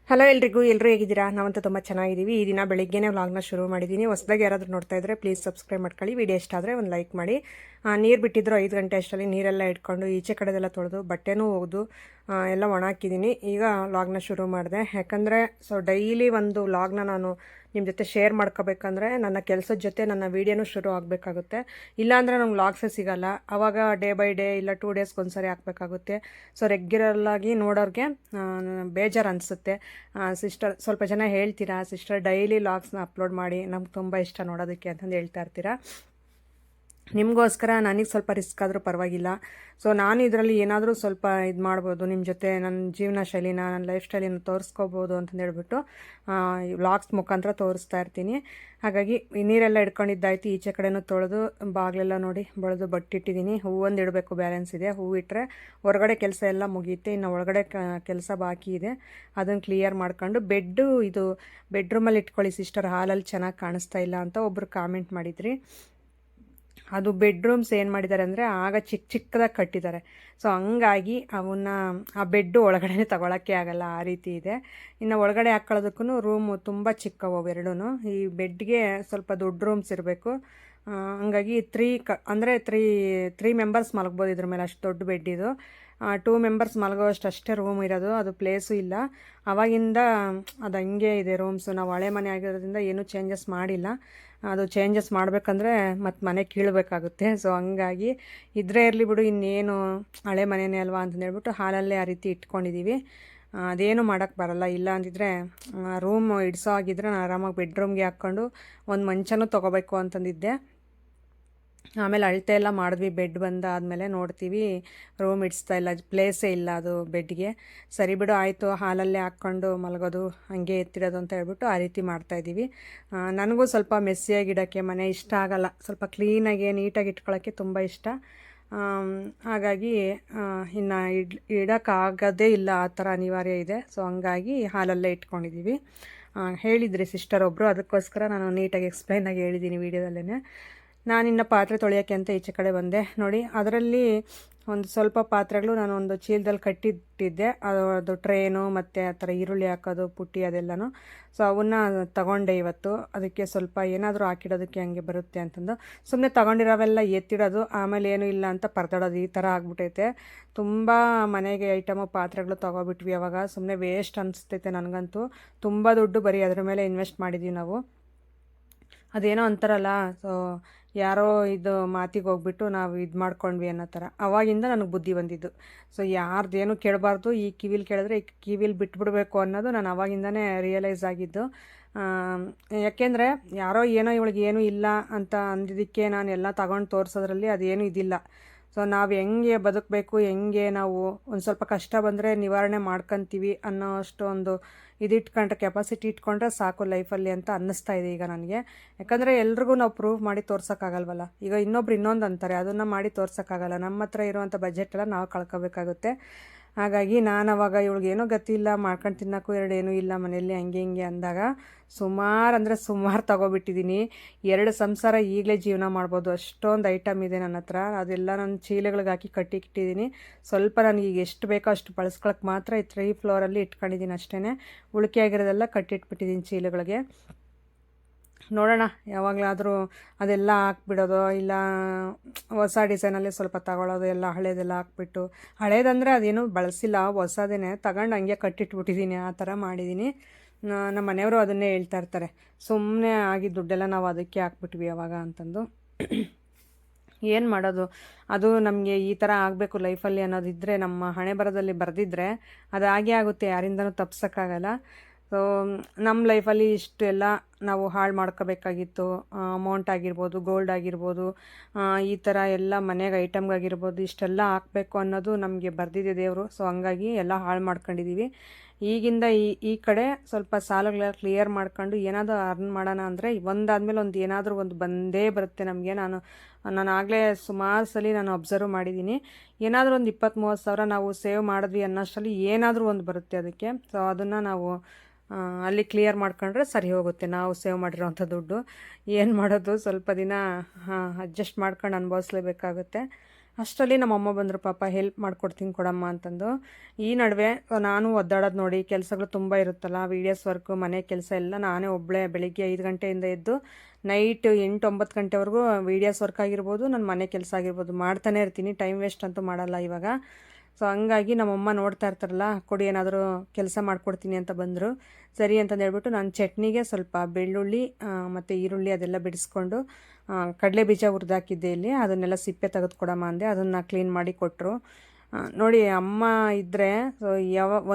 Hello ಎಲ್ರಿಗೂ ಹೇಗಿದ್ದೀರಾ? ನಾವಂತೂ ತುಂಬ ಚೆನ್ನಾಗಿದ್ದೀವಿ. ಈ ದಿನ ಬೆಳಿಗ್ಗೆನೇ ವ್ಲಾಗ್ನ ಶುರು ಮಾಡಿದ್ದೀನಿ. ಹೊಸದಾಗಿ ಯಾರಾದರೂ ನೋಡ್ತಾ ಇದ್ದರೆ ಪ್ಲೀಸ್ ಸಬ್ಸ್ಕ್ರೈಬ್ ಮಾಡ್ಕೊಳ್ಳಿ. ವಿಡಿಯೋ ಇಷ್ಟ ಆದರೆ ಒಂದು ಲೈಕ್ ಮಾಡಿ. ನೀರು ಬಿಟ್ಟಿದ್ರು 5 ಗಂಟೆ ಅಷ್ಟರಲ್ಲಿ ನೀರೆಲ್ಲ ಇಟ್ಕೊಂಡು ಈಚೆ ಕಡೆದೆಲ್ಲ ತೊಳೆದು ಬಟ್ಟೆನೂ ಒಗೆದು ಎಲ್ಲ ಒಣ ಹಾಕಿದ್ದೀನಿ. ಈಗ ವ್ಲಾಗ್ನ ಶುರು ಮಾಡಿದೆ. ಯಾಕಂದರೆ ಡೈಲಿ ಒಂದು ವ್ಲಾಗ್ನ ನಾನು ನಿಮ್ಮ ಜೊತೆ ಶೇರ್ ಮಾಡ್ಕೋಬೇಕಂದ್ರೆ ನನ್ನ ಕೆಲಸದ ಜೊತೆ ನನ್ನ ವೀಡಿಯೋನೂ ಶುರು ಆಗಬೇಕಾಗುತ್ತೆ. ಇಲ್ಲಾಂದರೆ ನಮ್ಗೆ ವ್ಲಾಗ್ಸೇ ಸಿಗೋಲ್ಲ. ಆವಾಗ ಡೇ ಬೈ ಡೇ ಇಲ್ಲ 2 ಡೇಸ್ಗೆ ಒಂದ್ಸರಿ ಹಾಕಬೇಕಾಗುತ್ತೆ. ರೆಗ್ಯುಲರ್ಲಾಗಿ ನೋಡೋರಿಗೆ ಬೇಜಾರು ಅನಿಸುತ್ತೆ. ಸಿಸ್ಟರ್ ಸ್ವಲ್ಪ ಜನ ಹೇಳ್ತೀರಾ, ಸಿಸ್ಟರ್ ಡೈಲಿ ವ್ಲಾಗ್ಸ್ನ ಅಪ್ಲೋಡ್ ಮಾಡಿ, ನಮ್ಗೆ ತುಂಬ ಇಷ್ಟ ನೋಡೋದಕ್ಕೆ ಅಂತಂದು ಹೇಳ್ತಾ ಇರ್ತೀರಾ. ನಿಮಗೋಸ್ಕರ ನನಗೆ ಸ್ವಲ್ಪ ರಿಸ್ಕ್ ಆದರೂ ಪರವಾಗಿಲ್ಲ. ನಾನು ಇದರಲ್ಲಿ ಏನಾದರೂ ಸ್ವಲ್ಪ ಇದು ಮಾಡ್ಬೋದು, ನಿಮ್ಮ ಜೊತೆ ನನ್ನ ಜೀವನ ಶೈಲಿನ, ನನ್ನ ಲೈಫ್ ಸ್ಟೈಲಿನ ತೋರಿಸ್ಕೋಬೋದು ಅಂತಂದು ಹೇಳ್ಬಿಟ್ಟು ವ್ಲಾಗ್ಸ್ ಮುಖಾಂತರ ತೋರಿಸ್ತಾ ಇರ್ತೀನಿ. ಹಾಗಾಗಿ ನೀರೆಲ್ಲ ಇಟ್ಕೊಂಡಿದ್ದಾಯ್ತು. ಈಚೆ ಕಡೆನೂ ತೊಳೆದು ಬಾಗಿಲೆಲ್ಲ ನೋಡಿ ಬಳೆದು ಬಟ್ಟಿಟ್ಟಿದ್ದೀನಿ. ಹೂವೊಂದು ಇಡಬೇಕು, ಬ್ಯಾಲೆನ್ಸ್ ಇದೆ. ಹೂವು ಇಟ್ಟರೆ ಹೊರಗಡೆ ಕೆಲಸ ಎಲ್ಲ ಮುಗಿಯುತ್ತೆ. ಇನ್ನು ಒಳಗಡೆ ಕೆಲಸ ಬಾಕಿ ಇದೆ, ಅದನ್ನು ಕ್ಲಿಯರ್ ಮಾಡ್ಕೊಂಡು ಇದು ಬೆಡ್ರೂಮಲ್ಲಿ ಇಟ್ಕೊಳ್ಳಿ ಸಿಸ್ಟರ್, ಹಾಲಲ್ಲಿ ಚೆನ್ನಾಗಿ ಕಾಣಿಸ್ತಾ ಇಲ್ಲ ಅಂತ ಒಬ್ಬರು ಕಾಮೆಂಟ್ ಮಾಡಿದ್ರಿ. ಅದು ಬೆಡ್ರೂಮ್ಸ್ ಏನು ಮಾಡಿದ್ದಾರೆ ಅಂದರೆ ಆಗ ಚಿಕ್ಕದಾಗಿ ಕಟ್ಟಿದ್ದಾರೆ. ಹಂಗಾಗಿ ಅವನ್ನ ಆ ಬೆಡ್ಡು ಒಳಗಡೆ ತಗೊಳ್ಳೋಕ್ಕೆ ಆಗಲ್ಲ, ಆ ರೀತಿ ಇದೆ. ಇನ್ನು ಒಳಗಡೆ ಹಾಕ್ಕೊಳ್ಳೋದಕ್ಕೂ ರೂಮು ತುಂಬ ಚಿಕ್ಕವು ಎರಡೂ. ಈ ಬೆಡ್ಗೆ ಸ್ವಲ್ಪ ದೊಡ್ಡ ರೂಮ್ಸ್ ಇರಬೇಕು. ಹಂಗಾಗಿ ಅಂದರೆ ತ್ರೀ ಮೆಂಬರ್ಸ್ ಮಲಗ್ಬೋದು ಇದ್ರ ಮೇಲೆ, ಅಷ್ಟು ದೊಡ್ಡ ಬೆಡ್ ಇದು. 2 ಮೆಂಬರ್ಸ್ ಮಲಗೋವಷ್ಟು ರೂಮ್ ಇರೋದು, ಅದು ಪ್ಲೇಸು ಇಲ್ಲ. ಆವಾಗಿಂದ ಅದು ಹಂಗೆ ಇದೆ ರೂಮ್ಸು. ನಾವು ಹಳೆ ಮನೆ ಆಗಿರೋದ್ರಿಂದ ಏನೂ ಚೇಂಜಸ್ ಮಾಡಿಲ್ಲ. ಅದು ಚೇಂಜಸ್ ಮಾಡಬೇಕಂದ್ರೆ ಮತ್ತು ಮನೆ ಕೀಳಬೇಕಾಗುತ್ತೆ. ಹಂಗಾಗಿ ಇದ್ರೆ ಇರಲಿ ಬಿಡು, ಇನ್ನೇನು ಹಳೆ ಮನೆಯೇ ಅಲ್ವಾ ಅಂತಂದೇಳ್ಬಿಟ್ಟು ಹಾಲಲ್ಲೇ ಆ ರೀತಿ ಇಟ್ಕೊಂಡಿದ್ದೀವಿ. ಅದೇನು ಮಾಡೋಕ್ಕೆ ಬರಲ್ಲ. ಇಲ್ಲ ಅಂದಿದ್ರೆ ರೂಮ್ ಇಡಿಸೋ ಆಗಿದ್ರೆ ನಾನು ಆರಾಮಾಗಿ ಬೆಡ್ರೂಮ್ಗೆ ಹಾಕ್ಕೊಂಡು ಒಂದು ಮಂಚನೂ ತೊಗೋಬೇಕು ಅಂತಂದಿದ್ದೆ. ಆಮೇಲೆ ಅಳತೆ ಎಲ್ಲ ಮಾಡಿದ್ವಿ. ಬೆಡ್ ಬಂದಾದಮೇಲೆ ನೋಡ್ತೀವಿ ರೂಮ್ ಇಡಿಸ್ತಾ ಇಲ್ಲ, ಪ್ಲೇಸೇ ಇಲ್ಲ ಅದು ಬೆಡ್ಗೆ. ಸರಿ ಬಿಡು ಆಯಿತು, ಹಾಲಲ್ಲೇ ಹಾಕ್ಕೊಂಡು ಮಲಗೋದು, ಹಾಗೆ ಎತ್ತಿಡೋದು ಅಂತ ಹೇಳ್ಬಿಟ್ಟು ಆ ರೀತಿ ಮಾಡ್ತಾಯಿದ್ದೀವಿ. ನನಗೂ ಸ್ವಲ್ಪ ಮೆಸ್ಸಿಯಾಗಿಡೋಕ್ಕೆ ಮನೆ ಇಷ್ಟ ಆಗಲ್ಲ. ಸ್ವಲ್ಪ ಕ್ಲೀನಾಗಿ ನೀಟಾಗಿ ಇಟ್ಕೊಳ್ಳೋಕ್ಕೆ ತುಂಬ ಇಷ್ಟ. ಹಾಗಾಗಿ ಇನ್ನು ಇಡೋಕ್ಕಾಗೋದೇ ಇಲ್ಲ, ಆ ಥರ ಅನಿವಾರ್ಯ ಇದೆ. ಹಂಗಾಗಿ ಹಾಲಲ್ಲೇ ಇಟ್ಕೊಂಡಿದ್ದೀವಿ. ಹೇಳಿದ್ರಿ ಸಿಸ್ಟರ್ ಒಬ್ಬರು, ಅದಕ್ಕೋಸ್ಕರ ನಾನು ನೀಟಾಗಿ ಎಕ್ಸ್ಪ್ಲೈನಾಗಿ ಹೇಳಿದ್ದೀನಿ ವೀಡಿಯೋದಲ್ಲೇ. ನಾನಿನ್ನು ಪಾತ್ರೆ ತೊಳೆಯೋಕ್ಕೆ ಅಂತ ಈಚೆ ಕಡೆ ಬಂದೆ. ನೋಡಿ, ಅದರಲ್ಲಿ ಒಂದು ಸ್ವಲ್ಪ ಪಾತ್ರೆಗಳು ನಾನು ಒಂದು ಚೀಲದಲ್ಲಿ ಕಟ್ಟಿಟ್ಟಿದ್ದೆ. ಅದು ಟ್ರೇನು ಮತ್ತು ಆ ಥರ ಈರುಳ್ಳಿ ಹಾಕೋದು ಪುಟ್ಟಿ ಅದೆಲ್ಲನೂ. ಅವನ್ನ ತಗೊಂಡೆ ಇವತ್ತು. ಅದಕ್ಕೆ ಸ್ವಲ್ಪ ಏನಾದರೂ ಹಾಕಿಡೋದಕ್ಕೆ ಹಂಗೆ ಬರುತ್ತೆ ಅಂತಂದು ಸುಮ್ಮನೆ ತಗೊಂಡಿರೋವೆಲ್ಲ ಎತ್ತಿಡೋದು, ಆಮೇಲೆ ಏನೂ ಇಲ್ಲ ಅಂತ ಪರದಾಡೋದು, ಈ ಥರ ಆಗ್ಬಿಟ್ಟೈತೆ. ತುಂಬ ಮನೆಗೆ ಐಟಮು ಪಾತ್ರೆಗಳು ತೊಗೊಬಿಟ್ವಿ. ಅವಾಗ ಸುಮ್ಮನೆ ವೇಸ್ಟ್ ಅನಿಸ್ತೈತೆ ನನಗಂತೂ. ತುಂಬ ದುಡ್ಡು ಬರೀ ಅದ್ರ ಮೇಲೆ ಇನ್ವೆಸ್ಟ್ ಮಾಡಿದ್ದೀವಿ ನಾವು. ಅದೇನೋ ಅಂತಾರಲ್ಲ, ಯಾರೋ ಇದು ಮಾತಿಗೆ ಹೋಗ್ಬಿಟ್ಟು ನಾವು ಇದು ಮಾಡ್ಕೊಂಡ್ವಿ ಅನ್ನೋ ಥರ. ಅವಾಗಿಂದ ನನಗೆ ಬುದ್ಧಿ ಬಂದಿದ್ದು. ಯಾರ್ದೇನು ಕೇಳಬಾರ್ದು, ಈ ಕಿವಿಲಿ ಕೇಳಿದ್ರೆ ಈ ಕಿವಿಲಿ ಬಿಟ್ಬಿಡ್ಬೇಕು ಅನ್ನೋದು ನಾನು ಅವಾಗಿಂದನೇ ರಿಯಲೈಸ್ ಆಗಿದ್ದು. ಯಾಕೆಂದರೆ ಯಾರೋ ಏನೋ ಇವಳಿಗೆ ಏನೂ ಇಲ್ಲ ಅಂತ ಅಂದಿದ್ದಕ್ಕೆ ನಾನು ಎಲ್ಲ ತಗೊಂಡು ತೋರಿಸೋದ್ರಲ್ಲಿ ಅದೇನೂ ಇದಿಲ್ಲ. ನಾವು ಹೆಂಗೆ ಬದುಕಬೇಕು, ಹೆಂಗೆ ನಾವು ಒಂದು ಸ್ವಲ್ಪ ಕಷ್ಟ ಬಂದರೆ ನಿವಾರಣೆ ಮಾಡ್ಕೊತೀವಿ ಅನ್ನೋ ಅಷ್ಟು ಒಂದು ಇದಿಟ್ಕೊಂಡ್ರೆ, ಕೆಪಾಸಿಟಿ ಇಟ್ಕೊಂಡ್ರೆ ಸಾಕು ಲೈಫಲ್ಲಿ ಅಂತ ಅನ್ನಿಸ್ತಾ ಇದೆ ಈಗ ನನಗೆ. ಯಾಕಂದರೆ ಎಲ್ರಿಗೂ ನಾವು ಪ್ರೂವ್ ಮಾಡಿ ತೋರ್ಸೋಕ್ಕಾಗಲ್ವಲ್ಲ. ಈಗ ಇನ್ನೊಂದು ಅಂತಾರೆ, ಅದನ್ನು ಮಾಡಿ ತೋರ್ಸೋಕ್ಕಾಗಲ್ಲ. ನಮ್ಮ ಹತ್ರ ಇರುವಂಥ ಬಜೆಟೆಲ್ಲ ನಾವು ಕಳ್ಕೊಬೇಕಾಗುತ್ತೆ. ಹಾಗಾಗಿ ನಾನು ಅವಾಗ ಇವಳಿಗೇನೋ ಗತಿ ಇಲ್ಲ, ಮಾಡ್ಕೊಂಡು ತಿನ್ನೋಕ್ಕೂ ಏನೂ ಇಲ್ಲ ಮನೆಯಲ್ಲಿ, ಹಂಗೆ ಹಿಂಗೆ ಅಂದಾಗ ಸುಮಾರು ತೊಗೊಬಿಟ್ಟಿದ್ದೀನಿ. 2 ಸಂಸಾರ ಈಗಲೇ ಜೀವನ ಮಾಡ್ಬೋದು, ಅಷ್ಟೊಂದು ಐಟಮ್ ಇದೆ ನನ್ನ ಹತ್ರ. ಅದೆಲ್ಲ ನಾನು ಚೀಲಗಳಿಗೆ ಹಾಕಿ ಕಟ್ಟಿಟ್ಟಿದ್ದೀನಿ. ಸ್ವಲ್ಪ ನನಗೆ ಈಗ ಎಷ್ಟು ಬೇಕೋ ಅಷ್ಟು ಬಳಸ್ಕೊಳಕ್ಕೆ ಮಾತ್ರ 3 ಫ್ಲೋರಲ್ಲಿ ಇಟ್ಕೊಂಡಿದ್ದೀನಿ ಅಷ್ಟೇ. ಉಳಿಕೆ ಆಗಿರೋದೆಲ್ಲ ಕಟ್ಟಿಟ್ಬಿಟ್ಟಿದ್ದೀನಿ ಚೀಲಗಳಿಗೆ. ನೋಡೋಣ, ಯಾವಾಗಲಾದರೂ ಅದೆಲ್ಲ ಹಾಕ್ಬಿಡೋದು, ಇಲ್ಲ ಹೊಸ ಡಿಸೈನಲ್ಲಿ ಸ್ವಲ್ಪ ತಗೊಳ್ಳೋದು. ಎಲ್ಲ ಹಳೇದೆಲ್ಲ ಹಾಕ್ಬಿಟ್ಟು, ಹಳೇದಂದರೆ ಅದೇನು ಬಳಸಿಲ್ಲ, ಹೊಸದೇ ತಗೊಂಡು ಹಂಗೆ ಕಟ್ಟಿಟ್ಬಿಟ್ಟಿದ್ದೀನಿ. ಆ ಥರ ಮಾಡಿದ್ದೀನಿ. ನಮ್ಮ ಮನೆಯವರು ಅದನ್ನೇ ಹೇಳ್ತಾ ಇರ್ತಾರೆ, ಸುಮ್ಮನೆ ಆಗಿ ದುಡ್ಡೆಲ್ಲ ನಾವು ಅದಕ್ಕೆ ಹಾಕ್ಬಿಟ್ವಿ ಅವಾಗ ಅಂತಂದು. ಏನು ಮಾಡೋದು, ಅದು ನಮಗೆ ಈ ಥರ ಆಗಬೇಕು ಲೈಫಲ್ಲಿ ಅನ್ನೋದಿದ್ದರೆ, ನಮ್ಮ ಹಣೆ ಬರದಲ್ಲಿ ಬರೆದಿದ್ರೆ ಅದು ಹಾಗೆ ಆಗುತ್ತೆ, ಯಾರಿಂದನೂ ತಪ್ಸೋಕ್ಕಾಗಲ್ಲ. ನಮ್ಮ ಲೈಫಲ್ಲಿ ಇಷ್ಟೆಲ್ಲ ನಾವು ಹಾಳು ಮಾಡ್ಕೋಬೇಕಾಗಿತ್ತು. ಅಮೌಂಟ್ ಆಗಿರ್ಬೋದು, ಗೋಲ್ಡ್ ಆಗಿರ್ಬೋದು, ಈ ಥರ ಎಲ್ಲ ಮನೆಗೆ ಐಟಮ್ಗಾಗಿರ್ಬೋದು, ಇಷ್ಟೆಲ್ಲ ಹಾಕಬೇಕು ಅನ್ನೋದು ನಮಗೆ ಬರೆದಿದೆ ದೇವರು. ಹಂಗಾಗಿ ಎಲ್ಲ ಹಾಳು ಮಾಡ್ಕೊಂಡಿದ್ದೀವಿ. ಈಗಿಂದ ಈ ಕಡೆ ಸ್ವಲ್ಪ ಸಾಲಗಳೆಲ್ಲ ಕ್ಲಿಯರ್ ಮಾಡ್ಕೊಂಡು ಏನಾದರೂ ಅರ್ನ್ ಮಾಡೋಣ ಅಂದರೆ ಒಂದಾದ್ಮೇಲೆ ಒಂದು ಏನಾದರೂ ಒಂದು ಬಂದೇ ಬರುತ್ತೆ ನಮಗೆ. ನಾನು ಆಗಲೇ ಸುಮಾರು ಸಲ ನಾನು ಅಬ್ಸರ್ವ್ ಮಾಡಿದ್ದೀನಿ. ಏನಾದರೂ ಒಂದು 20-30 ಸಾವಿರ ನಾವು ಸೇವ್ ಮಾಡಿದ್ವಿ ಅನ್ನೋಷ್ಟರಲ್ಲಿ ಏನಾದರೂ ಒಂದು ಬರುತ್ತೆ ಅದಕ್ಕೆ. ಅದನ್ನು ನಾವು ಅಲ್ಲಿ ಕ್ಲಿಯರ್ ಮಾಡ್ಕೊಂಡ್ರೆ ಸರಿ ಹೋಗುತ್ತೆ, ನಾವು ಸೇವ್ ಮಾಡಿರೋವಂಥ ದುಡ್ಡು. ಏನು ಮಾಡೋದು, ಸ್ವಲ್ಪ ದಿನ ಅಡ್ಜಸ್ಟ್ ಮಾಡ್ಕೊಂಡು ಅನುಭವಿಸ್ಲೇಬೇಕಾಗುತ್ತೆ. ಅಷ್ಟರಲ್ಲಿ ನಮ್ಮಮ್ಮ ಬಂದರು, ಪಾಪ ಹೆಲ್ಪ್ ಮಾಡಿಕೊಡ್ತೀನಿ ಕೊಡಮ್ಮ ಅಂತಂದು. ಈ ನಡುವೆ ನಾನು ಒದ್ದಾಡೋದು ನೋಡಿ, ಕೆಲಸಗಳು ತುಂಬ ಇರುತ್ತಲ್ಲ, ವೀಡಿಯೋಸ್ ವರ್ಕು, ಮನೆ ಕೆಲಸ ಎಲ್ಲ ನಾನೇ ಒಬ್ಬಳೇ ಬೆಳಿಗ್ಗೆ 5 ಗಂಟೆಯಿಂದ ಎದ್ದು ನೈಟ್ 8-9 ಗಂಟೆವರೆಗೂ ವೀಡಿಯೋಸ್ ವರ್ಕ್ ಆಗಿರ್ಬೋದು, ನನ್ನ ಮನೆ ಕೆಲಸ ಆಗಿರ್ಬೋದು ಮಾಡ್ತಾನೆ ಇರ್ತೀನಿ. ಟೈಮ್ ವೇಸ್ಟ್ ಅಂತೂ ಮಾಡಲ್ಲ ಇವಾಗ. ಸೊ ಹಂಗಾಗಿ ನಮ್ಮಮ್ಮ ನೋಡ್ತಾ ಇರ್ತಾರಲ್ಲ, ಕೊಡಿ ಏನಾದರೂ ಕೆಲಸ ಮಾಡಿಕೊಡ್ತೀನಿ ಅಂತ ಬಂದರು. ಸರಿ ಅಂತಂದು ಹೇಳ್ಬಿಟ್ಟು ನಾನು ಚಟ್ನಿಗೆ ಸ್ವಲ್ಪ ಬೆಳ್ಳುಳ್ಳಿ ಮತ್ತು ಈರುಳ್ಳಿ ಅದೆಲ್ಲ ಬಿಡಿಸ್ಕೊಂಡು ಕಡಲೆ ಬೀಜ ಹುರಿದಾಕಿದ್ದೆ ಇಲ್ಲಿ, ಅದನ್ನೆಲ್ಲ ಸಿಪ್ಪೆ ತೆಗೆದುಕೊಡಮ್ಮ ಅಂದೆ. ಅದನ್ನು ಕ್ಲೀನ್ ಮಾಡಿ ಕೊಟ್ಟರು. ನೋಡಿ, ಅಮ್ಮ ಇದ್ದರೆ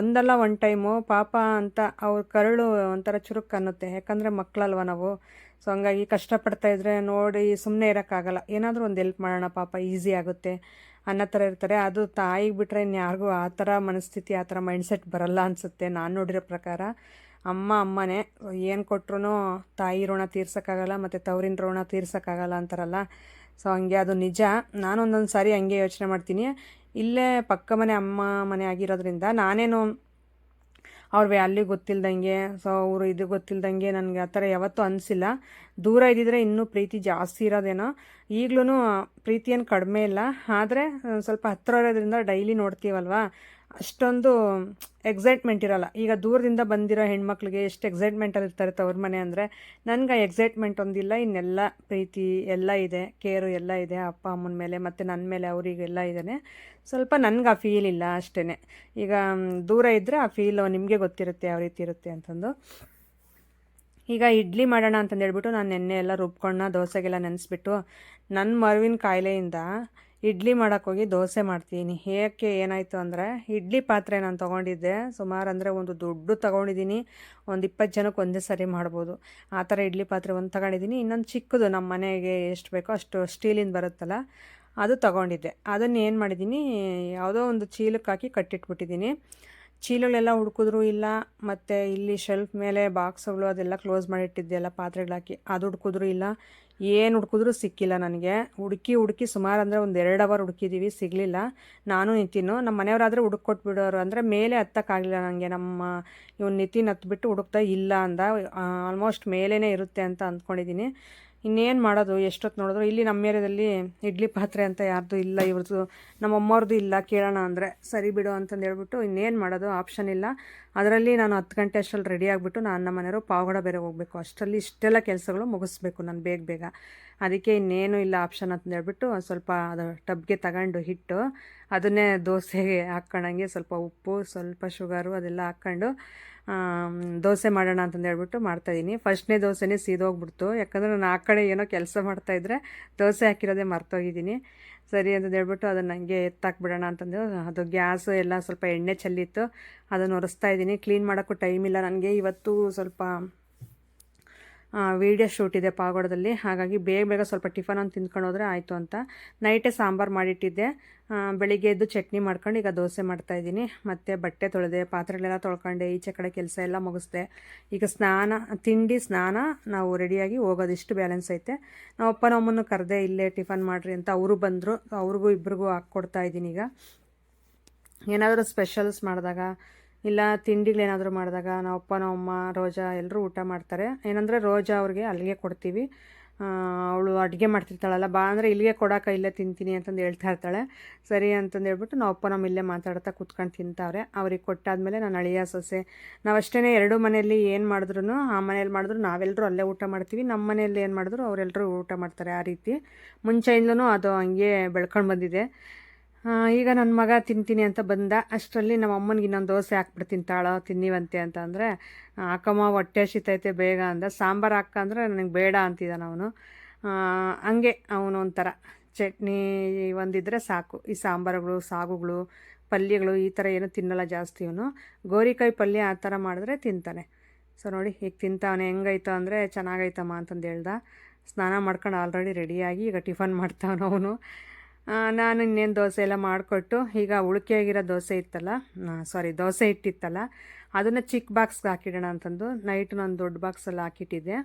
ಒಂದಲ್ಲ ಒಂದು ಟೈಮು ಪಾಪ ಅಂತ ಅವ್ರ ಕರಳು ಒಂಥರ ಚುರುಕು ಅನ್ನುತ್ತೆ. ಯಾಕಂದರೆ ಮಕ್ಕಳಲ್ವ ನಾವು. ಸೊ ಹಂಗಾಗಿ ಕಷ್ಟಪಡ್ತಾಯಿದ್ರೆ ನೋಡಿ ಸುಮ್ಮನೆ ಇರೋಕ್ಕಾಗಲ್ಲ. ಏನಾದರೂ ಒಂದು ಹೆಲ್ಪ್ ಮಾಡೋಣ, ಪಾಪ ಈಸಿ ಆಗುತ್ತೆ ಅನ್ನೋ ಥರ ಇರ್ತಾರೆ. ಅದು ತಾಯಿಗೆ ಬಿಟ್ಟರೆ ಇನ್ಯಾರಿಗೂ ಆ ಥರ ಮನಸ್ಥಿತಿ, ಆ ಥರ ಮೈಂಡ್ಸೆಟ್ ಬರಲ್ಲ ಅನಿಸುತ್ತೆ ನಾನು ನೋಡಿರೋ ಪ್ರಕಾರ. ಅಮ್ಮನೇ ಏನು ಕೊಟ್ರು ತಾಯಿ ಋಣ ತೀರ್ಸೋಕ್ಕಾಗಲ್ಲ, ಮತ್ತು ತವರಿನ ಋಣ ತೀರ್ಸೋಕ್ಕಾಗಲ್ಲ ಅಂತಾರಲ್ಲ. ಸೊ ಹಂಗೆ ಅದು ನಿಜ. ನಾನು ಒಂದೊಂದು ಸಾರಿ ಹಂಗೆ ಯೋಚನೆ ಮಾಡ್ತೀನಿ. ಇಲ್ಲೇ ಪಕ್ಕ ಮನೆ ಅಮ್ಮ ಮನೆ ಆಗಿರೋದ್ರಿಂದ ನಾನೇನು ಅವ್ರ ವ್ಯಾಲ್ಯೂ ಗೊತ್ತಿಲ್ದಂಗೆ, ಸೊ ಅವರು ಇದು ಗೊತ್ತಿಲ್ದಂಗೆ ನನಗೆ ಆ ಥರ ಯಾವತ್ತೂ ಅನಿಸಿಲ್ಲ. ದೂರ ಇದ್ದಿದ್ರೆ ಇನ್ನೂ ಪ್ರೀತಿ ಜಾಸ್ತಿ ಇರೋದೇನೋ. ಈಗಲೂ ಪ್ರೀತಿ ಏನು ಕಡಿಮೆ ಇಲ್ಲ, ಆದರೆ ಸ್ವಲ್ಪ ಹತ್ತಿರ ಇರೋದ್ರಿಂದ ಡೈಲಿ ನೋಡ್ತೀವಲ್ವ, ಅಷ್ಟೊಂದು ಎಕ್ಸೈಟ್ಮೆಂಟ್ ಇರೋಲ್ಲ. ಈಗ ದೂರದಿಂದ ಬಂದಿರೋ ಹೆಣ್ಮಕ್ಳಿಗೆ ಎಷ್ಟು ಎಕ್ಸೈಟ್ಮೆಂಟಲ್ಲಿ ಇರ್ತಾರೆ ತವ್ರ ಮನೆ ಅಂದರೆ. ನನಗೆ ಎಕ್ಸೈಟ್ಮೆಂಟ್ ಒಂದಿಲ್ಲ, ಇನ್ನೆಲ್ಲ ಪ್ರೀತಿ ಎಲ್ಲ ಇದೆ, ಕೇರು ಎಲ್ಲ ಇದೆ ಅಪ್ಪ ಅಮ್ಮನ ಮೇಲೆ ಮತ್ತು ನನ್ನ ಮೇಲೆ ಅವರಿಗೆಲ್ಲ ಇದೆ. ಸ್ವಲ್ಪ ನನಗೆ ಆ ಫೀಲ್ ಇಲ್ಲ ಅಷ್ಟೇ. ಈಗ ದೂರ ಇದ್ದರೆ ಆ ಫೀಲು ನಿಮಗೆ ಗೊತ್ತಿರುತ್ತೆ ಯಾವ ರೀತಿ ಇರುತ್ತೆ ಅಂತಂದು. ಈಗ ಇಡ್ಲಿ ಮಾಡೋಣ ಅಂತಂದು ಹೇಳ್ಬಿಟ್ಟು ನಾನು ನೆನ್ನೆ ಎಲ್ಲ ರುಬ್ಕೊಂಡು ದೋಸೆಗೆಲ್ಲ ನೆನೆಸ್ಬಿಟ್ಟು ನನ್ನ ಮರುವಿನ ಕಾಯಿಲೆಯಿಂದ ಇಡ್ಲಿ ಮಾಡೋಕ್ಕೋಗಿ ದೋಸೆ ಮಾಡ್ತೀನಿ. ಏಕೆ ಏನಾಯಿತು ಅಂದರೆ, ಇಡ್ಲಿ ಪಾತ್ರೆ ನಾನು ತೊಗೊಂಡಿದ್ದೆ ಸುಮಾರು, ಅಂದರೆ ಒಂದು ದೊಡ್ಡ ತೊಗೊಂಡಿದ್ದೀನಿ, ಒಂದು 20 ಜನಕ್ಕೆ ಒಂದೇ ಸರಿ ಮಾಡ್ಬೋದು ಆ ಥರ ಇಡ್ಲಿ ಪಾತ್ರೆ ಒಂದು ತೊಗೊಂಡಿದ್ದೀನಿ. ಇನ್ನೊಂದು ಚಿಕ್ಕದು ನಮ್ಮ ಮನೆಗೆ ಎಷ್ಟು ಬೇಕೋ ಅಷ್ಟು ಸ್ಟೀಲಿಂದ ಬರುತ್ತಲ್ಲ ಅದು ತೊಗೊಂಡಿದ್ದೆ. ಅದನ್ನು ಏನು ಮಾಡಿದ್ದೀನಿ, ಯಾವುದೋ ಒಂದು ಚೀಲಕ್ಕೆ ಹಾಕಿ ಕಟ್ಟಿಟ್ಬಿಟ್ಟಿದ್ದೀನಿ. ಚೀಲಗಳೆಲ್ಲ ಹುಡುಕಿದ್ರು ಇಲ್ಲ, ಮತ್ತು ಇಲ್ಲಿ ಶೆಲ್ಫ್ ಮೇಲೆ ಬಾಕ್ಸ್ಗಳು ಅದೆಲ್ಲ ಕ್ಲೋಸ್ ಮಾಡಿಟ್ಟಿದ್ದೆಲ್ಲ ಪಾತ್ರೆಗಳು ಹಾಕಿ ಅದು ಹುಡುಕಿದ್ರು ಇಲ್ಲ. ಏನು ಹುಡುಕಿದ್ರು ಸಿಕ್ಕಿಲ್ಲ ನನಗೆ. ಹುಡುಕಿ ಸುಮಾರು ಅಂದರೆ ಒಂದು 2 ಅವರ್ ಹುಡುಕಿದ್ದೀವಿ, ಸಿಗಲಿಲ್ಲ. ನಾನು ನಿತಿನು, ನಮ್ಮ ಮನೆಯವರಾದರೆ ಹುಡುಕೊಟ್ಬಿಡೋರು, ಅಂದರೆ ಮೇಲೆ ಹತ್ತಕ್ಕಾಗಲಿಲ್ಲ ನನಗೆ. ನಮ್ಮ ಇವ್ನು ನಿತಿನ್ ಹತ್ಬಿಟ್ಟು ಹುಡುಕ್ತಾ ಇಲ್ಲ ಅಂದ. ಆಲ್ಮೋಸ್ಟ್ ಮೇಲೇ ಇರುತ್ತೆ ಅಂತ ಅಂದ್ಕೊಂಡಿದ್ದೀನಿ. ಇನ್ನೇನು ಮಾಡೋದು, ಎಷ್ಟೊತ್ತು ನೋಡಿದ್ರು ಇಲ್ಲಿ ನಮ್ಮ ಏರಿಯಾದಲ್ಲಿ ಇಡ್ಲಿ ಪಾತ್ರೆ ಅಂತ ಯಾರ್ದು ಇಲ್ಲ, ಇವ್ರದ್ದು ನಮ್ಮಮ್ಮವ್ರದ್ದು ಇಲ್ಲ. ಕೇಳೋಣ ಅಂದರೆ ಸರಿ ಬಿಡು ಅಂತಂದು ಹೇಳ್ಬಿಟ್ಟು ಇನ್ನೇನು ಮಾಡೋದು, ಆಪ್ಷನ್ ಇಲ್ಲ. ಅದರಲ್ಲಿ ನಾನು 10 ಗಂಟೆ ಅಷ್ಟರಲ್ಲಿ ರೆಡಿ ಆಗಿಬಿಟ್ಟು ನಮ್ಮ ಮನೆಯವರು ಪಾವಗಡ ಬೇರೆ ಹೋಗಬೇಕು. ಅಷ್ಟರಲ್ಲಿ ಇಷ್ಟೆಲ್ಲ ಕೆಲಸಗಳು ಮುಗಿಸ್ಬೇಕು ನಾನು ಬೇಗ. ಅದಕ್ಕೆ ಇನ್ನೇನು ಇಲ್ಲ ಆಪ್ಷನ್ ಅಂತಂದು ಹೇಳ್ಬಿಟ್ಟು ಸ್ವಲ್ಪ ಅದು ಟಬ್ಗೆ ತಗೊಂಡು ಹಿಟ್ಟು ಅದನ್ನೇ ದೋಸೆಗೆ ಹಾಕ್ಕೊಂಡಂಗೆ ಸ್ವಲ್ಪ ಉಪ್ಪು, ಸ್ವಲ್ಪ ಶುಗರು ಅದೆಲ್ಲ ಹಾಕ್ಕೊಂಡು ದೋಸೆ ಮಾಡೋಣ ಅಂತಂದು ಹೇಳ್ಬಿಟ್ಟು ಮಾಡ್ತಾಯಿದ್ದೀನಿ. ಫಸ್ಟ್ನೇ ದೋಸೆನೇ ಸೀದೋಗ್ಬಿಡ್ತು, ಯಾಕಂದರೆ ನಾನು ಆ ಕಡೆ ಏನೋ ಕೆಲಸ ಮಾಡ್ತಾಯಿದ್ರೆ ದೋಸೆ ಹಾಕಿರೋದೇ ಮರ್ತೋಗಿದ್ದೀನಿ. ಸರಿ ಅಂತಂದು ಹೇಳ್ಬಿಟ್ಟು ಅದನ್ನು ಹಂಗೆ ಎತ್ತಾಕ್ಬಿಡೋಣ ಅಂತಂದು ಅದು ಗ್ಯಾಸು ಎಲ್ಲ ಸ್ವಲ್ಪ ಎಣ್ಣೆ ಚೆಲ್ಲಿತ್ತು, ಅದನ್ನು ಒರೆಸ್ತಾ ಇದ್ದೀನಿ. ಕ್ಲೀನ್ ಮಾಡೋಕ್ಕೂ ಟೈಮ್ ಇಲ್ಲ ನನಗೆ. ಇವತ್ತು ಸ್ವಲ್ಪ ವೀಡಿಯೋ ಶೂಟ್ ಇದೆ ಪಾವಗಡದಲ್ಲಿ, ಹಾಗಾಗಿ ಬೇಗ ಸ್ವಲ್ಪ ಟಿಫನ್ ಒಂದು ತಿಂದ್ಕೊಂಡು ಹೋದರೆ ಆಯಿತು ಅಂತ ನೈಟೇ ಸಾಂಬಾರು ಮಾಡಿಟ್ಟಿದ್ದೆ. ಬೆಳಿಗ್ಗೆ ಎದ್ದು ಚಟ್ನಿ ಮಾಡ್ಕೊಂಡು ಈಗ ದೋಸೆ ಮಾಡ್ತಾಯಿದ್ದೀನಿ. ಮತ್ತು ಬಟ್ಟೆ ತೊಳೆದೆ, ಪಾತ್ರೆಗಳೆಲ್ಲ ತೊಳ್ಕೊಂಡೆ, ಈಚೆ ಕಡೆ ಕೆಲಸ ಎಲ್ಲ ಮುಗಿಸ್ದೆ. ಈಗ ಸ್ನಾನ ನಾವು ರೆಡಿಯಾಗಿ ಹೋಗೋದಿಷ್ಟು ಬ್ಯಾಲೆನ್ಸ್ ಐತೆ. ನಾವು ಅಮ್ಮನೂ ಕರೆದೆ, ಇಲ್ಲೇ ಟಿಫನ್ ಮಾಡಿರಿ ಅಂತ. ಅವರು ಬಂದರು, ಅವ್ರಿಗೂ ಇಬ್ಬರಿಗೂ ಹಾಕ್ಕೊಡ್ತಾಯಿದ್ದೀನಿ. ಈಗ ಏನಾದರೂ ಸ್ಪೆಷಲ್ಸ್ ಮಾಡಿದಾಗ ಇಲ್ಲ ತಿಂಡಿಗಳೇನಾದರೂ ಮಾಡಿದಾಗ ನಮ್ಮ ರೋಜಾ ಎಲ್ಲರೂ ಊಟ ಮಾಡ್ತಾರೆ. ಏನಂದರೆ ರೋಜಾ ಅವ್ರಿಗೆ ಅಲ್ಲಿಗೆ ಕೊಡ್ತೀವಿ. ಅವಳು ಅಡುಗೆ ಮಾಡ್ತಿರ್ತಾಳಲ್ಲ, ಬಾ ಅಂದರೆ ಇಲ್ಲಿಗೆ ಕೊಡೋಕೆ, ಇಲ್ಲೇ ತಿಂತೀನಿ ಅಂತಂದು ಹೇಳ್ತಾ ಇರ್ತಾಳೆ. ಸರಿ ಅಂತಂದು ಹೇಳ್ಬಿಟ್ಟು ನಮ್ಮ ಇಲ್ಲೇ ಮಾತಾಡ್ತಾ ಕೂತ್ಕೊಂಡು ತಿಂತಾವ್ರೆ. ಅವ್ರಿಗೆ ಕೊಟ್ಟಾದಮೇಲೆ ನಾನು ಅಳಿಯ ಸೊಸೆ ನಾವಷ್ಟೇ 2 ಮನೆಯಲ್ಲಿ ಏನು ಮಾಡಿದ್ರು, ಆ ಮನೇಲಿ ಮಾಡಿದ್ರು ನಾವೆಲ್ಲರೂ ಅಲ್ಲೇ ಊಟ ಮಾಡ್ತೀವಿ, ನಮ್ಮ ಮನೆಯಲ್ಲಿ ಏನು ಮಾಡಿದ್ರು ಅವರೆಲ್ಲರೂ ಊಟ ಮಾಡ್ತಾರೆ. ಆ ರೀತಿ ಮುಂಚೆಯಿಂದಲೂ ಅದು ಹಂಗೆ ಬೆಳ್ಕೊಂಡು ಬಂದಿದೆ. ಈಗ ನನ್ನ ಮಗ ತಿಂತೀನಿ ಅಂತ ಬಂದ ಅಷ್ಟರಲ್ಲಿ ನಮ್ಮ ಅಮ್ಮನಿಗೆ ಇನ್ನೊಂದು ದೋಸೆ ಹಾಕ್ಬಿಡ್ತೀನಿ ತಾಳೋ ತಿನ್ನಿವಂತೆ ಅಂತ ಅಂದರೆ, ಹಾಕಮ್ಮ ಹೊಟ್ಟೆ ಹಸಿತೈತೆ ಬೇಗ ಅಂದ. ಸಾಂಬಾರು ಹಾಕಂದ್ರೆ ನನಗೆ ಬೇಡ ಅಂತಿದ್ದಾನೆ ಅವನು. ಹಂಗೆ ಅವನು ಒಂಥರ ಚಟ್ನಿ ಒಂದಿದ್ರೆ ಸಾಕು. ಈ ಸಾಂಬಾರುಗಳು, ಸಾಗುಗಳು, ಪಲ್ಯಗಳು ಈ ಥರ ಏನೂ ತಿನ್ನಲ್ಲ ಜಾಸ್ತಿ. ಇವನು ಗೋರಿಕಾಯಿ ಪಲ್ಯ ಆ ಥರ ಮಾಡಿದ್ರೆ ತಿಂತಾನೆ. ಸೊ ನೋಡಿ ಈಗ ತಿಂತಾವನೆ. ಹೆಂಗೈತೋ ಅಂದರೆ ಚೆನ್ನಾಗೈತಮ್ಮ ಅಂತಂದು ಹೇಳ್ದ. ಸ್ನಾನ ಮಾಡ್ಕೊಂಡು ಆಲ್ರೆಡಿ ರೆಡಿಯಾಗಿ ಈಗ ಟಿಫನ್ ಮಾಡ್ತಾವನು ಅವನು. ನಾನು ಇನ್ನೇನು ದೋಸೆ ಎಲ್ಲ ಮಾಡಿಕೊಟ್ಟು ಈಗ ಉಳಿಕೆಯಾಗಿರೋ ದೋಸೆ ಹಿಟ್ಟಿತ್ತಲ್ಲ ಅದನ್ನು ಚಿಕ್ಕ ಬಾಕ್ಸ್ಗೆ ಹಾಕಿಡೋಣ ಅಂತಂದು ನೈಟ್ ನಾನು ದೊಡ್ಡ ಬಾಕ್ಸಲ್ಲಿ ಹಾಕಿಟ್ಟಿದ್ದೆ.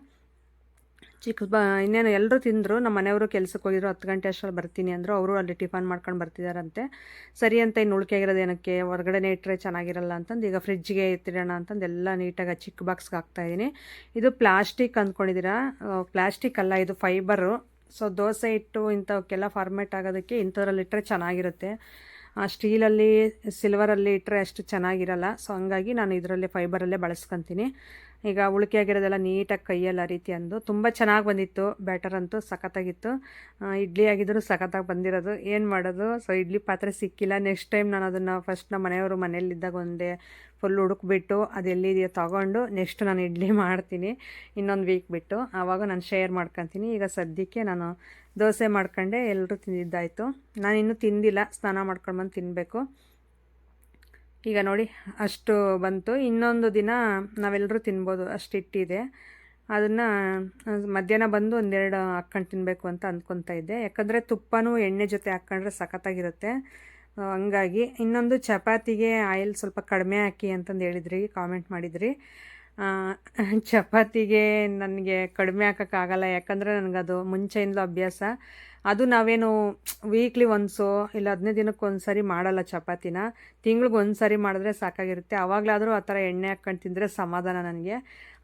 ಇನ್ನೇನು ಎಲ್ಲರೂ ತಿಂದರು. ನಮ್ಮ ಮನೆಯವರು ಕೆಲ್ಸಕ್ಕೆ ಹೋಗಿದ್ರು, 10 ಗಂಟೆ ಅಷ್ಟರಲ್ಲಿ ಬರ್ತೀನಿ ಅಂದರು. ಅವರು ಅಲ್ಲಿ ಟಿಫನ್ ಮಾಡ್ಕೊಂಡು ಬರ್ತಿದ್ದಾರಂತೆ. ಸರಿ ಅಂತ ಇನ್ನು ಉಳಿಕೆಯಾಗಿರೋದು ಏನಕ್ಕೆ ಹೊರಗಡೆನೇ ಇಟ್ಟರೆ ಚೆನ್ನಾಗಿರಲ್ಲ ಅಂತಂದು ಈಗ ಫ್ರಿಜ್ಗೆ ಎತ್ತಿಡೋಣ ಅಂತಂದು ಎಲ್ಲ ನೀಟಾಗಿ ಚಿಕ್ಕ ಬಾಕ್ಸ್ಗೆ ಹಾಕ್ತಾಯಿದ್ದೀನಿ. ಇದು ಪ್ಲಾಸ್ಟಿಕ್ ಅಂದ್ಕೊಂಡಿದ್ದೀರಾ, ಪ್ಲಾಸ್ಟಿಕ್ ಅಲ್ಲ, ಇದು ಫೈಬರು. ಸೊ ದೋಸೆ ಹಿಟ್ಟು ಇಂಥವಕ್ಕೆಲ್ಲ ಫಾರ್ಮೇಟ್ ಆಗೋದಕ್ಕೆ ಇಂಥದ್ರಲ್ಲಿ ಇಟ್ಟರೆ ಚೆನ್ನಾಗಿರುತ್ತೆ. ಸ್ಟೀಲಲ್ಲಿ ಸಿಲ್ವರಲ್ಲಿ ಇಟ್ಟರೆ ಅಷ್ಟು ಚೆನ್ನಾಗಿರಲ್ಲ. ಸೊ ಹಂಗಾಗಿ ನಾನು ಇದರಲ್ಲೇ ಫೈಬರಲ್ಲೇ ಬಳಸ್ಕೊತೀನಿ. ಈಗ ಉಳಿಕೆ ಆಗಿರೋದೆಲ್ಲ ನೀಟಾಗಿ ಕೈಯಲ್ಲಿ ರೀತಿ ಅಂದು ತುಂಬ ಚೆನ್ನಾಗಿ ಬಂದಿತ್ತು. ಬ್ಯಾಟರ್ ಅಂತೂ ಸಖತ್ತಾಗಿತ್ತು. ಇಡ್ಲಿ ಆಗಿದ್ದರೂ ಸಖತ್ತಾಗಿ ಬಂದಿರೋದು. ಏನು ಮಾಡೋದು, ಸೊ ಇಡ್ಲಿ ಪಾತ್ರೆ ಸಿಕ್ಕಿಲ್ಲ. ನೆಕ್ಸ್ಟ್ ಟೈಮ್ ನಾನು ಅದನ್ನು ಫಸ್ಟ್ ನಮ್ಮ ಮನೆಯವರು ಮನೇಲಿದ್ದಾಗ ಒಂದೇ ಫುಲ್ ಹುಡುಕ್ಬಿಟ್ಟು ಅದು ಎಲ್ಲಿದೆಯೋ ತೊಗೊಂಡು ನೆಕ್ಸ್ಟ್ ನಾನು ಇಡ್ಲಿ ಮಾಡ್ತೀನಿ ಇನ್ನೊಂದು ವೀಕ್ ಬಿಟ್ಟು. ಆವಾಗ ನಾನು ಶೇರ್ ಮಾಡ್ಕೊತೀನಿ. ಈಗ ಸದ್ಯಕ್ಕೆ ನಾನು ದೋಸೆ ಮಾಡ್ಕೊಂಡೆ, ಎಲ್ಲರೂ ತಿಂದಿದ್ದಾಯಿತು. ನಾನು ಇನ್ನೂ ತಿಂದಿಲ್ಲ, ಸ್ನಾನ ಮಾಡ್ಕೊಂಡು ಬಂದು ತಿನ್ನಬೇಕು. ಈಗ ನೋಡಿ ಅಷ್ಟು ಬಂತು. ಇನ್ನೊಂದು ದಿನ ನಾವೆಲ್ಲರೂ ತಿನ್ಬೋದು, ಅಷ್ಟು ಇಟ್ಟಿದೆ. ಅದನ್ನು ಮಧ್ಯಾಹ್ನ ಬಂದು ಒಂದೆರಡು ಹಾಕ್ಕೊಂಡು ತಿನ್ನಬೇಕು ಅಂತ ಅಂದ್ಕೊತಾ ಇದ್ದೆ. ಯಾಕಂದರೆ ತುಪ್ಪನೂ ಎಣ್ಣೆ ಜೊತೆ ಹಾಕ್ಕೊಂಡ್ರೆ ಸಖತ್ತಾಗಿರುತ್ತೆ. ಹಂಗಾಗಿ ಇನ್ನೊಂದು ಚಪಾತಿಗೆ ಆಯಿಲ್ ಸ್ವಲ್ಪ ಕಡಿಮೆ ಹಾಕಿ ಅಂತಂದು ಹೇಳಿದ್ರಿ, ಕಾಮೆಂಟ್ ಮಾಡಿದ್ರಿ. ಚಪಾತಿಗೆ ನನಗೆ ಕಡಿಮೆ ಹಾಕೋಕ್ಕಾಗಲ್ಲ, ಯಾಕಂದರೆ ನನಗದು ಮುಂಚೆಯಿಂದಲೂ ಅಭ್ಯಾಸ. ಅದು ನಾವೇನು ವೀಕ್ಲಿ ಒನ್ಸೋ ಇಲ್ಲ 15 ದಿನಕ್ಕೆ ಒಂದು ಸರಿ ಮಾಡಲ್ಲ ಚಪಾತಿನ. ತಿಂಗ್ಳಿಗೆ ಒಂದು ಸರಿ ಮಾಡಿದ್ರೆ ಸಾಕಾಗಿರುತ್ತೆ. ಆವಾಗಲಾದರೂ ಆ ಥರ ಎಣ್ಣೆ ಹಾಕ್ಕೊಂಡು ತಿಂದರೆ ಸಮಾಧಾನ ನನಗೆ.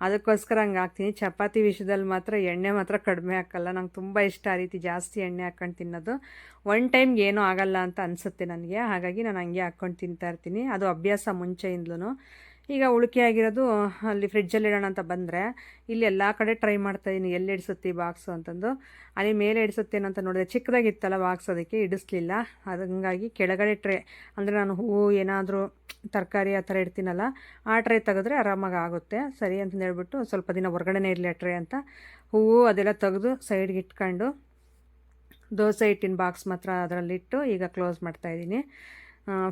ಅದಕ್ಕೋಸ್ಕರ ಹಂಗೆ ಹಾಕ್ತೀನಿ. ಚಪಾತಿ ವಿಷಯದಲ್ಲಿ ಮಾತ್ರ ಎಣ್ಣೆ ಮಾತ್ರ ಕಡಿಮೆ ಹಾಕಲ್ಲ. ನಂಗೆ ತುಂಬ ಇಷ್ಟ ಆ ರೀತಿ ಜಾಸ್ತಿ ಎಣ್ಣೆ ಹಾಕ್ಕೊಂಡು ತಿನ್ನೋದು. ಒನ್ ಟೈಮ್ಗೆ ಏನೂ ಆಗಲ್ಲ ಅಂತ ಅನಿಸುತ್ತೆ ನನಗೆ. ಹಾಗಾಗಿ ನಾನು ಹಂಗೆ ಹಾಕ್ಕೊಂಡು ತಿಂತಾಯಿರ್ತೀನಿ. ಅದು ಅಭ್ಯಾಸ ಮುಂಚೆಯಿಂದಲೂ. ಈಗ ಉಳಿಕೆ ಆಗಿರೋದು ಅಲ್ಲಿ ಫ್ರಿಡ್ಜಲ್ಲಿ ಇಡೋಣ ಅಂತ ಬಂದರೆ ಇಲ್ಲಿ ಎಲ್ಲ ಕಡೆ ಟ್ರೈ ಮಾಡ್ತಾಯಿದ್ದೀನಿ, ಎಲ್ಲಿ ಇಡಿಸುತ್ತೆ ಈ ಬಾಕ್ಸು ಅಂತಂದು. ಅಲ್ಲಿ ಮೇಲೆ ಇಡಿಸುತ್ತೇನೋ ಅಂತ ನೋಡಿದೆ, ಚಿಕ್ಕದಾಗಿತ್ತಲ್ಲ ಬಾಕ್ಸ್, ಅದಕ್ಕೆ ಇಡಿಸ್ಲಿಲ್ಲ. ಹಂಗಾಗಿ ಕೆಳಗಡೆ ಟ್ರೇ ಅಂದರೆ ನಾನು ಹೂವು ಏನಾದರೂ ತರಕಾರಿ ಆ ಥರ ಇಡ್ತೀನಲ್ಲ, ಆ ಟ್ರೇ ತೆಗೆದ್ರೆ ಆರಾಮಾಗಿ ಆಗುತ್ತೆ. ಸರಿ ಅಂತಂದು ಹೇಳ್ಬಿಟ್ಟು ಸ್ವಲ್ಪ ದಿನ ಹೊರಗಡೆನೇ ಇರಲಿ ಆ ಟ್ರೇ ಅಂತ ಹೂವು ಅದೆಲ್ಲ ತೆಗೆದು ಸೈಡ್ಗೆ ಇಟ್ಕೊಂಡು ದೋಸೆ ಹಿಟ್ಟಿನ ಬಾಕ್ಸ್ ಮಾತ್ರ ಅದರಲ್ಲಿಟ್ಟು ಈಗ ಕ್ಲೋಸ್ ಮಾಡ್ತಾಯಿದ್ದೀನಿ.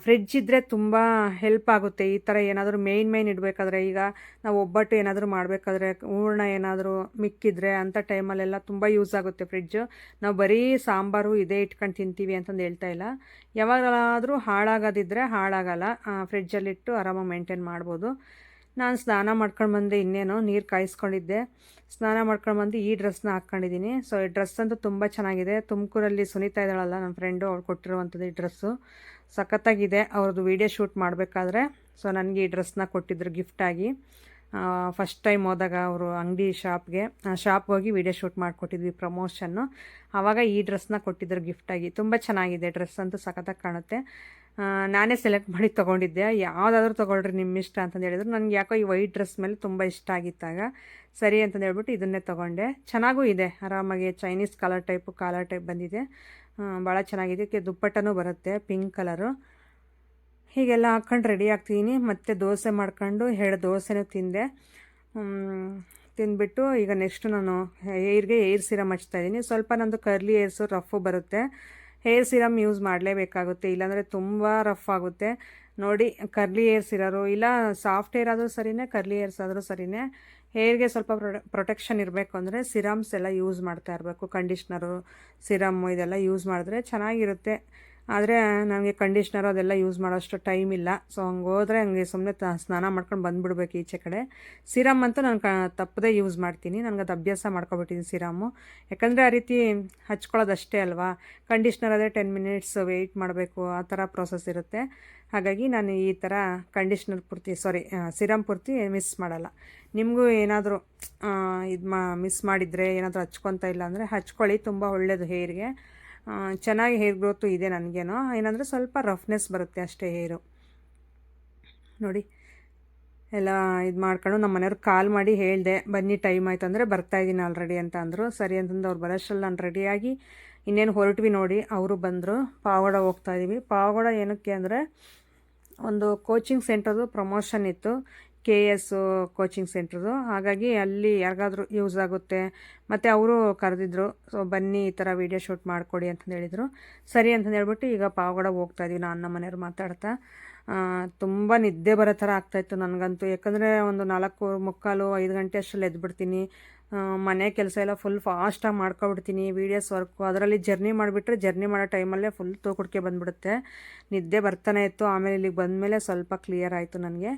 ಫ್ರಿಡ್ಜ್ ಇದ್ದರೆ ತುಂಬ ಹೆಲ್ಪ್ ಆಗುತ್ತೆ. ಈ ಥರ ಏನಾದರೂ ಮೇಯ್ನ್ ಇಡಬೇಕಾದ್ರೆ, ಈಗ ನಾವು ಒಬ್ಬಟ್ಟು ಏನಾದರೂ ಮಾಡಬೇಕಾದ್ರೆ, ಹೂರಣ ಏನಾದರೂ ಮಿಕ್ಕಿದ್ರೆ ಅಂಥ ಟೈಮಲ್ಲೆಲ್ಲ ತುಂಬ ಯೂಸ್ ಆಗುತ್ತೆ ಫ್ರಿಡ್ಜು. ನಾವು ಬರೀ ಸಾಂಬಾರು ಇದೇ ಇಟ್ಕೊಂಡು ತಿಂತೀವಿ ಅಂತಂದು ಹೇಳ್ತಾ ಇಲ್ಲ. ಯಾವಾಗಲಾದರೂ ಹಾಳಾಗೋದಿದ್ದರೆ ಹಾಳಾಗಲ್ಲ, ಫ್ರಿಡ್ಜಲ್ಲಿಟ್ಟು ಆರಾಮಾಗಿ ಮೇಂಟೈನ್ ಮಾಡ್ಬೋದು. ನಾನು ಸ್ನಾನ ಮಾಡ್ಕೊಂಡು ಬಂದೆ, ಇನ್ನೇನು ನೀರು ಕಾಯಿಸ್ಕೊಂಡಿದ್ದೆ. ಸ್ನಾನ ಮಾಡ್ಕೊಂಡು ಬಂದು ಈ ಡ್ರೆಸ್ನ ಹಾಕ್ಕೊಂಡಿದ್ದೀನಿ. ಸೊ ಈ ಡ್ರೆಸ್ ಅಂತೂ ತುಂಬ ಚೆನ್ನಾಗಿದೆ. ತುಮಕೂರಲ್ಲಿ ಸುನೀತಾ ಇದ್ದಾಳಲ್ಲ ನನ್ನ ಫ್ರೆಂಡು, ಅವ್ಳು ಕೊಟ್ಟಿರುವಂಥದ್ದು ಈ ಡ್ರೆಸ್ಸು ಸಖತ್ತಾಗಿದೆ. ಅವ್ರದ್ದು ವೀಡಿಯೋ ಶೂಟ್ ಮಾಡಬೇಕಾದ್ರೆ ಸೊ ನನಗೆ ಈ ಡ್ರೆಸ್ನ ಕೊಟ್ಟಿದ್ರು ಗಿಫ್ಟಾಗಿ. ಫಸ್ಟ್ ಟೈಮ್ ಹೋದಾಗ ಅವರು ಅಂಗಡಿ ಶಾಪ್ಗೆ ಹೋಗಿ ವೀಡಿಯೋ ಶೂಟ್ ಮಾಡಿಕೊಟ್ಟಿದ್ವಿ, ಪ್ರಮೋಷನ್ನು. ಆವಾಗ ಈ ಡ್ರೆಸ್ನ ಕೊಟ್ಟಿದ್ರು ಗಿಫ್ಟಾಗಿ. ತುಂಬ ಚೆನ್ನಾಗಿದೆ ಡ್ರೆಸ್ ಅಂತೂ, ಸಖತ್ತಾಗಿ ಕಾಣುತ್ತೆ. ನಾನೇ ಸೆಲೆಕ್ಟ್ ಮಾಡಿ ತೊಗೊಂಡಿದ್ದೆ. ಯಾವುದಾದ್ರೂ ತೊಗೊಳ್ರಿ ನಿಮ್ಮ ಇಷ್ಟ ಅಂತಂದು ಹೇಳಿದ್ರು. ನನಗೆ ಯಾಕೋ ಈ ವೈಟ್ ಡ್ರೆಸ್ ಮೇಲೆ ತುಂಬ ಇಷ್ಟ ಆಗಿತ್ತಾಗ. ಸರಿ ಅಂತಂದು ಹೇಳ್ಬಿಟ್ಟು ಇದನ್ನೇ ತೊಗೊಂಡೆ. ಚೆನ್ನಾಗೂ ಇದೆ, ಆರಾಮಾಗಿ ಚೈನೀಸ್ ಕಾಲರ್ ಟೈಪ್ ಬಂದಿದೆ. ಭಾಳ ಚೆನ್ನಾಗಿದೆ. ದುಪ್ಪಟ್ಟನೂ ಬರುತ್ತೆ ಪಿಂಕ್ ಕಲರು. ಹೀಗೆಲ್ಲ ಹಾಕ್ಕೊಂಡು ರೆಡಿ ಆಗ್ತಿದ್ದೀನಿ. ಮತ್ತು ದೋಸೆ ಮಾಡ್ಕೊಂಡು 2 ದೋಸೆನೂ ತಿಂದೆ. ತಿಂದ್ಬಿಟ್ಟು ಈಗ ನೆಕ್ಸ್ಟ್ ನಾನು ಏರ್ ಸಿರಮ್ ಹಚ್ತಾಯಿದ್ದೀನಿ. ಸ್ವಲ್ಪ ನಂದು ಕರ್ಲಿ ಏರ್ಸು ರಫು ಬರುತ್ತೆ. ಹೇರ್ ಸಿರಮ್ ಯೂಸ್ ಮಾಡಲೇಬೇಕಾಗುತ್ತೆ, ಇಲ್ಲಾಂದರೆ ತುಂಬ ರಫ್ ಆಗುತ್ತೆ. ನೋಡಿ, ಕರ್ಲಿ ಏರ್ಸ್ ಇರೋರು ಇಲ್ಲ ಸಾಫ್ಟ್ ಏರ್ ಆದರೂ ಸರಿಯೇ, ಕರ್ಲಿ ಏರ್ಸ್ ಆದರೂ ಸರಿಯೇ, ಹೇರ್ಗೆ ಸ್ವಲ್ಪ ಪ್ರೊಟೆಕ್ಷನ್ ಇರಬೇಕು ಅಂದರೆ ಸಿರಮ್ಸ್ ಎಲ್ಲ ಯೂಸ್ ಮಾಡ್ತಾ ಇರಬೇಕು. ಕಂಡೀಷ್ನರು, ಸಿರಮ್ಮು ಇದೆಲ್ಲ ಯೂಸ್ ಮಾಡಿದ್ರೆ ಚೆನ್ನಾಗಿರುತ್ತೆ. ಆದರೆ ನನಗೆ ಕಂಡೀಷ್ನರು ಅದೆಲ್ಲ ಯೂಸ್ ಮಾಡೋಷ್ಟು ಟೈಮ್ ಇಲ್ಲ. ಸೊ ಹಂಗೆ ಹೋದರೆ ಹಂಗೆ ಸುಮ್ಮನೆ ಸ್ನಾನ ಮಾಡ್ಕೊಂಡು ಬಂದುಬಿಡ್ಬೇಕು ಈಚೆ ಕಡೆ. ಸಿರಮ್ ಅಂತೂ ನಾನು ತಪ್ಪದೇ ಯೂಸ್ ಮಾಡ್ತೀನಿ. ನನಗೆ ಅದು ಅಭ್ಯಾಸ ಮಾಡ್ಕೊಬಿಟ್ಟಿದ್ದೀನಿ ಸಿರಮ್ಮು. ಯಾಕಂದರೆ ಆ ರೀತಿ ಹಚ್ಕೊಳ್ಳೋದಷ್ಟೇ ಅಲ್ವಾ. ಕಂಡೀಷ್ನರ್ ಆದರೆ 10 ಮಿನಿಟ್ಸ್ ವೆಯ್ಟ್ ಮಾಡಬೇಕು, ಆ ಥರ ಪ್ರೋಸೆಸ್ ಇರುತ್ತೆ. ಹಾಗಾಗಿ ನಾನು ಈ ಥರ ಸಿರಮ್ ಪೂರ್ತಿ ಮಿಸ್ ಮಾಡಲ್ಲ. ನಿಮಗೂ ಏನಾದರೂ ಮಿಸ್ ಮಾಡಿದರೆ, ಏನಾದರೂ ಹಚ್ಕೊತಾ ಇಲ್ಲ ಅಂದರೆ ಹಚ್ಕೊಳ್ಳಿ, ತುಂಬ ಒಳ್ಳೆಯದು ಹೇರ್ಗೆ. ಚೆನ್ನಾಗಿ ಹೇರ್ ಗ್ರೋತು ಇದೆ ನನಗೇನೋ. ಏನಂದರೆ ಸ್ವಲ್ಪ ರಫ್ನೆಸ್ ಬರುತ್ತೆ ಅಷ್ಟೇ ಹೇರು. ನೋಡಿ ಎಲ್ಲ ಇದು ಮಾಡ್ಕೊಂಡು ನಮ್ಮ ಮನೆಯವ್ರು ಕಾಲ್ ಮಾಡಿ ಹೇಳಿದೆ, ಬನ್ನಿ ಟೈಮ್ ಆಯಿತು ಅಂದರೆ ಬರ್ತಾಯಿದ್ದೀನಿ ಆಲ್ರೆಡಿ ಅಂತ ಅಂದರು. ಸರಿ ಅಂತಂದು ಅವ್ರು ಬರೋಷ್ಟರಲ್ಲಿ ನಾನು ರೆಡಿಯಾಗಿ ಇನ್ನೇನು ಹೊರಟ್ವಿ. ನೋಡಿ ಅವರು ಬಂದರು. ಪಾವಗಡ ಹೋಗ್ತಾಯಿದ್ದೀವಿ. ಪಾವಗಡ ಏನಕ್ಕೆ ಅಂದರೆ ಒಂದು ಕೋಚಿಂಗ್ ಸೆಂಟರ್ದು ಪ್ರಮೋಷನ್ ಇತ್ತು, KS ಕೋಚಿಂಗ್ ಸೆಂಟ್ರದು. ಹಾಗಾಗಿ ಅಲ್ಲಿ ಯಾರಿಗಾದ್ರೂ ಯೂಸ್ ಆಗುತ್ತೆ. ಮತ್ತು ಅವರು ಕರೆದಿದ್ರು, ಸೊ ಬನ್ನಿ ಈ ಥರ ವೀಡಿಯೋ ಶೂಟ್ ಮಾಡಿಕೊಡಿ ಅಂತಂದು ಹೇಳಿದರು. ಸರಿ ಅಂತಂದು ಹೇಳ್ಬಿಟ್ಟು ಈಗ ಪಾವಗಡ ಹೋಗ್ತಾಯಿದ್ವಿ. ನಾನು ನಮ್ಮ ಮನೆಯವ್ರು ಮಾತಾಡ್ತಾ. ತುಂಬ ನಿದ್ದೆ ಬರೋ ಥರ ಆಗ್ತಾಯಿತ್ತು ನನಗಂತೂ. ಯಾಕಂದರೆ ಒಂದು 4:45, 5 ಗಂಟೆ ಅಷ್ಟರಲ್ಲಿ ಎದ್ಬಿಡ್ತೀನಿ. ಮನೆ ಕೆಲಸ ಎಲ್ಲ ಫುಲ್ ಫಾಸ್ಟಾಗಿ ಮಾಡ್ಕೊಬಿಡ್ತೀನಿ. ವೀಡಿಯೋಸ್ ವರ್ಕು ಅದರಲ್ಲಿ ಜರ್ನಿ ಮಾಡಿಬಿಟ್ರೆ ಜರ್ನಿ ಮಾಡೋ ಟೈಮಲ್ಲೇ ಫುಲ್ ತೂಕುಡ್ಕೆ ಬಂದುಬಿಡುತ್ತೆ. ನಿದ್ದೆ ಬರ್ತಾನೆ ಇತ್ತು. ಆಮೇಲೆ ಇಲ್ಲಿಗೆ ಬಂದಮೇಲೆ ಸ್ವಲ್ಪ ಕ್ಲಿಯರ್ ಆಯಿತು ನನಗೆ.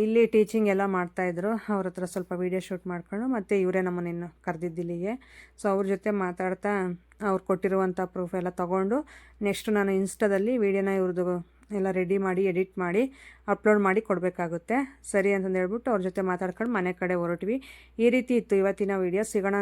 ಇಲ್ಲಿ ಟೀಚಿಂಗ್ ಎಲ್ಲ ಮಾಡ್ತಾಯಿದ್ರು. ಅವ್ರ ಹತ್ರ ಸ್ವಲ್ಪ ವೀಡಿಯೋ ಶೂಟ್ ಮಾಡ್ಕೊಂಡು ಮತ್ತು ಇವರೇ ನಮ್ಮನ್ನೇನು ಕರೆದಿದ್ದಿಲ್ಲಿಗೆ. ಸೊ ಅವ್ರ ಜೊತೆ ಮಾತಾಡ್ತಾ ಅವ್ರು ಕೊಟ್ಟಿರುವಂಥ ಪ್ರೂಫ್ ಎಲ್ಲ ತೊಗೊಂಡು ನೆಕ್ಸ್ಟ್ ನಾನು ಇನ್ಸ್ಟಾದಲ್ಲಿ ವೀಡಿಯೋನ ಇವ್ರದ್ದು ಎಲ್ಲ ರೆಡಿ ಮಾಡಿ ಎಡಿಟ್ ಮಾಡಿ ಅಪ್ಲೋಡ್ ಮಾಡಿ ಕೊಡಬೇಕಾಗುತ್ತೆ. ಸರಿ ಅಂತಂದು ಹೇಳ್ಬಿಟ್ಟು ಅವ್ರ ಜೊತೆ ಮಾತಾಡ್ಕೊಂಡು ಮನೆ ಕಡೆ ಹೊರಟ್ವಿ. ಈ ರೀತಿ ಇತ್ತು ಇವತ್ತಿನ ವೀಡಿಯೋ. ಸಿಗೋಣ